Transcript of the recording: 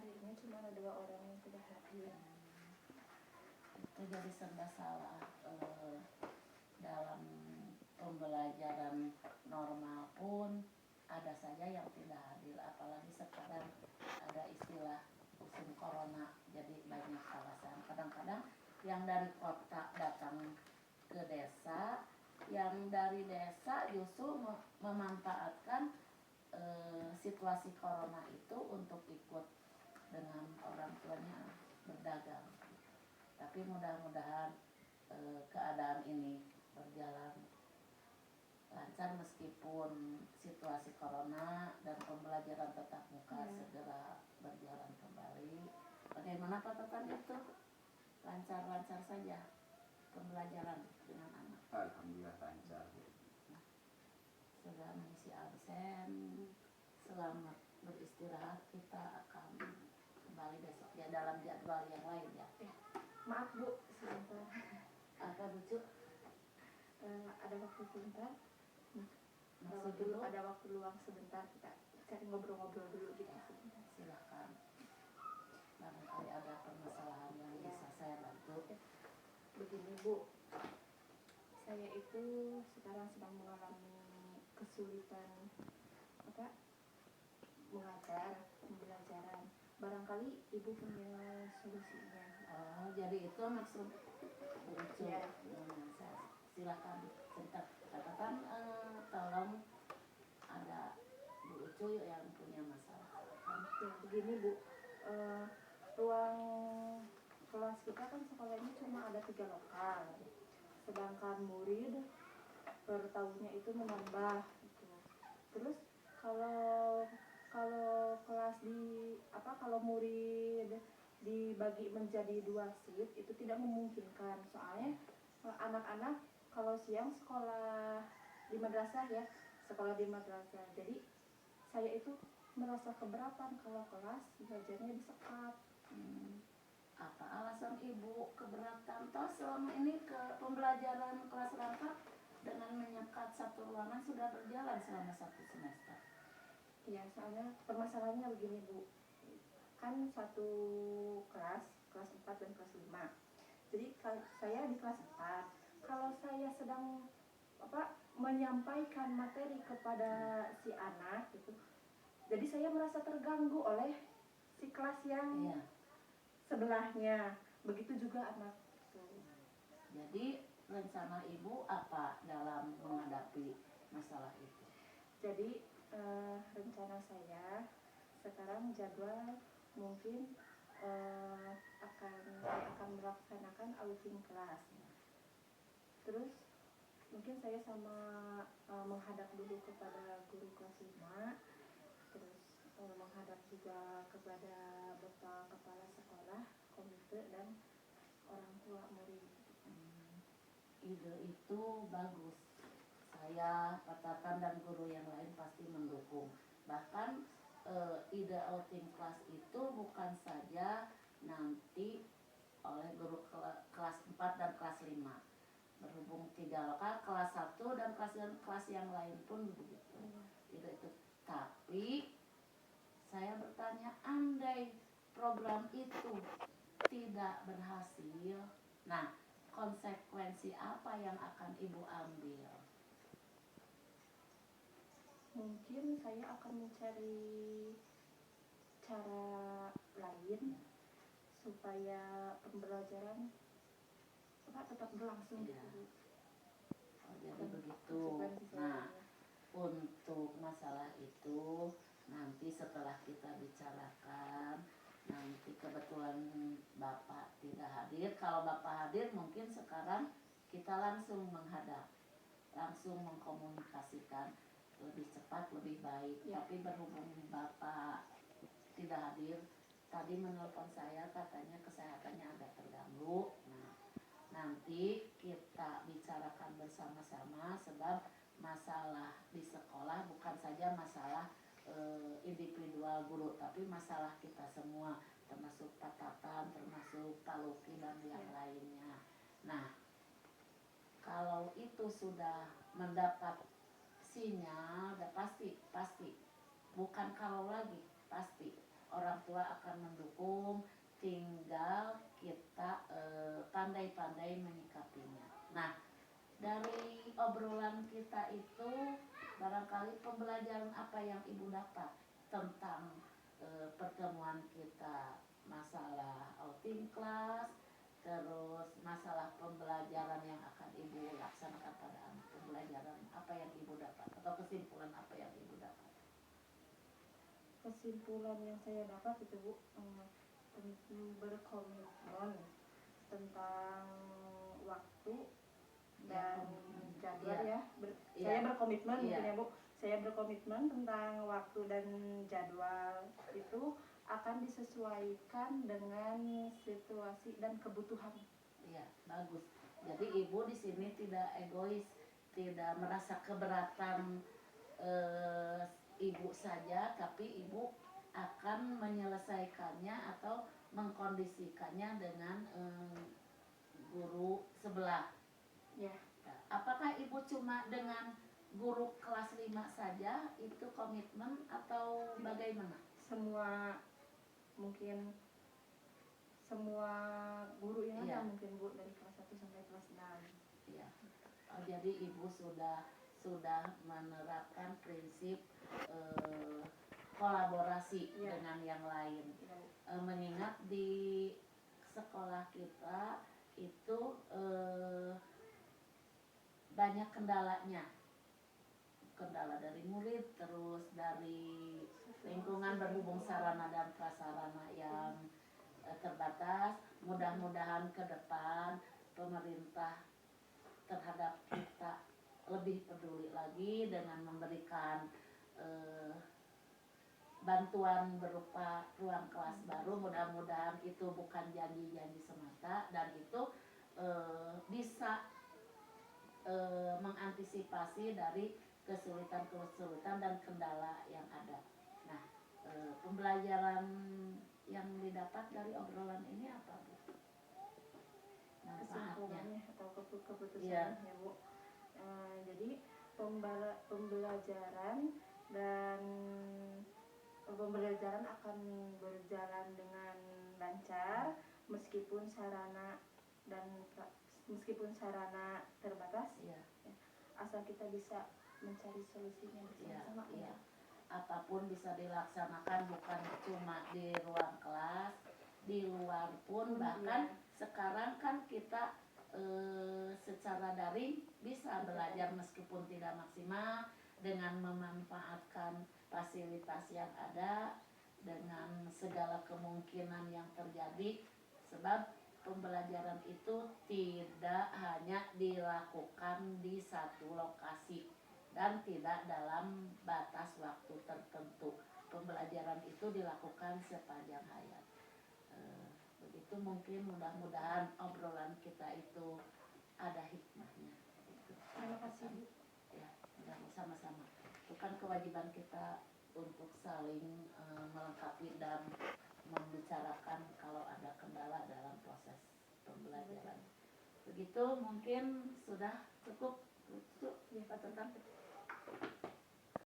hari ini cuma ada 2 orang yang tidak hadir. Itu jadi serba salah. Dalam pembelajaran normal pun ada saja yang tidak hadir, apalagi sekarang ada istilah musim corona, jadi banyak alasan. Kadang-kadang yang dari kota datang ke desa, yang dari desa justru memanfaatkan situasi corona itu untuk ikut dengan orang tuanya berdagang. Tapi mudah-mudahan keadaan ini berjalan lancar meskipun situasi corona dan pembelajaran tatap muka segera berjalan kembali. Bagaimana catatan itu? Lancar-lancar saja pembelajaran dengan anak. Alhamdulillah lancar. Sudah mengisi absen, selamat beristirahat, kita akan kembali besok ya dalam jadwal yang lain ya. Maaf Bu, sebentar. Apa lucu? Ada waktu sebentar. Ada waktu luang sebentar, kita cari ngobrol-ngobrol dulu gitu. Ya, silakan. Barangkali ada permasalahan yang bisa saya bantu. Begini Bu, saya itu sekarang sedang mengalami kesulitan mengajar, pembelajaran. Barangkali Ibu punya solusinya. Oh, jadi itu maksud lucu. Ya. Silakan cerita. Katakan tolong, ada Bu Ucu yang punya masalah. Ya, begini Bu, ruang kelas kita kan sekolah ini cuma ada 3 lokal, sedangkan murid per tahunnya itu menambah gitu. Terus kalau kelas kalau murid dibagi menjadi 2 shift itu tidak memungkinkan, soalnya anak-anak kalau siang sekolah di madrasah ya, jadi saya itu merasa keberatan kalau kelas belajarnya disekat. Apa alasan Ibu keberatan? Toh selama ini ke pembelajaran kelas rangkap dengan menyekat satu ruangan sudah berjalan selama 1 semester. Iya, soalnya permasalahannya begini Bu, kan satu kelas 4 dan kelas 5. Jadi saya di kelas 4, kalau saya sedang menyampaikan materi kepada si anak gitu, jadi saya merasa terganggu oleh si kelas yang sebelahnya. Begitu juga anak gitu. Jadi rencana Ibu apa dalam menghadapi masalah itu? Jadi rencana saya sekarang jadwal mungkin saya akan melaksanakan outing kelas. Terus mungkin saya menghadap dulu kepada guru kelas 5, terus menghadap juga kepada bapak kepala sekolah, komite, dan orang tua murid. Ide itu bagus. Saya, Pak Tatan, dan guru yang lain pasti mendukung. Bahkan ide outing kelas itu bukan saja nanti oleh guru kelas 4 dan kelas 5. Berhubung 3 lokal, kelas 1 dan kelas yang lain pun begitu. Ide itu. Tapi saya bertanya, andai program itu tidak berhasil, nah konsekuensi apa yang akan Ibu ambil? Mungkin saya akan mencari cara lain supaya pembelajaran tetap berlangsung gitu. Oh, jadi begitu. Nah, untuk masalah itu nanti setelah kita bicarakan, nanti kebetulan Bapak tidak hadir. Kalau Bapak hadir mungkin sekarang kita langsung menghadap, langsung mengkomunikasikan lebih cepat, lebih baik. Tapi berhubung Bapak tidak hadir, tadi menelpon saya katanya kesehatannya agak terganggu. Nah, nanti kita bicarakan bersama-sama, sebab masalah di sekolah bukan saja masalah individual guru, tapi masalah kita semua, termasuk Pak Tatan, termasuk Pak Luki dan yang lainnya. Nah, kalau itu sudah mendapat sinyal, udah pasti, bukan kalau lagi, pasti orang tua akan mendukung, tinggal kita pandai-pandai menyikapinya. Nah, dari obrolan kita itu barangkali pembelajaran apa yang ibu dapat tentang pertemuan kita, masalah outing class, terus masalah pembelajaran yang akan ibu laksanakan pada anak, pembelajaran apa yang ibu dapat atau kesimpulan apa yang ibu dapat? Kesimpulan yang saya dapat itu Bu, berkomitmen tentang waktu dan jadwal ya. Saya berkomitmen mungkin ya Bu. Saya berkomitmen tentang waktu dan jadwal itu akan disesuaikan dengan situasi dan kebutuhan. Iya, bagus. Jadi ibu di sini tidak egois, tidak merasa keberatan ibu saja, tapi ibu akan menyelesaikannya atau mengkondisikannya dengan guru sebelah. Ya. Apakah ibu cuma dengan guru kelas 5 saja itu komitmen atau bagaimana? Mungkin semua guru yang ada Iya. mungkin Bu, dari kelas 1 sampai kelas 6. Iya. Jadi ibu sudah menerapkan prinsip kolaborasi dengan yang lain. Mengingat di sekolah kita itu banyak kendalanya, kendala dari murid, terus dari lingkungan berhubung sarana dan prasarana yang terbatas. Mudah-mudahan ke depan pemerintah terhadap kita lebih peduli lagi dengan memberikan bantuan berupa ruang kelas baru. Mudah-mudahan itu bukan janji-janji semata dan itu bisa mengantisipasi dari kesulitan-kesulitan dan kendala yang ada. Nah, pembelajaran yang didapat dari obrolan ini apa Bu? Kesimpulannya atau keputusannya ya Bu. Jadi pembelajaran akan berjalan dengan lancar meskipun sarana terbatas. Ya, asal kita bisa mencari solusinya bersama-sama. Ya. Apapun bisa dilaksanakan, bukan cuma di ruang kelas, di luar pun. Bahkan sekarang kan kita secara daring bisa belajar meskipun tidak maksimal, dengan memanfaatkan fasilitas yang ada dengan segala kemungkinan yang terjadi. Sebab pembelajaran itu tidak hanya dilakukan di satu lokasi dan tidak dalam batas waktu tertentu. Pembelajaran itu dilakukan sepanjang hayat. Begitu mungkin, mudah-mudahan obrolan kita itu ada hikmahnya. Terima kasih Bu. Ya, sama-sama. Bukan kewajiban kita untuk saling melengkapi dan membicarakan kalau ada kendala dalam proses pembelajaran. Begitu mungkin sudah cukup. Ya, Pak Tetap.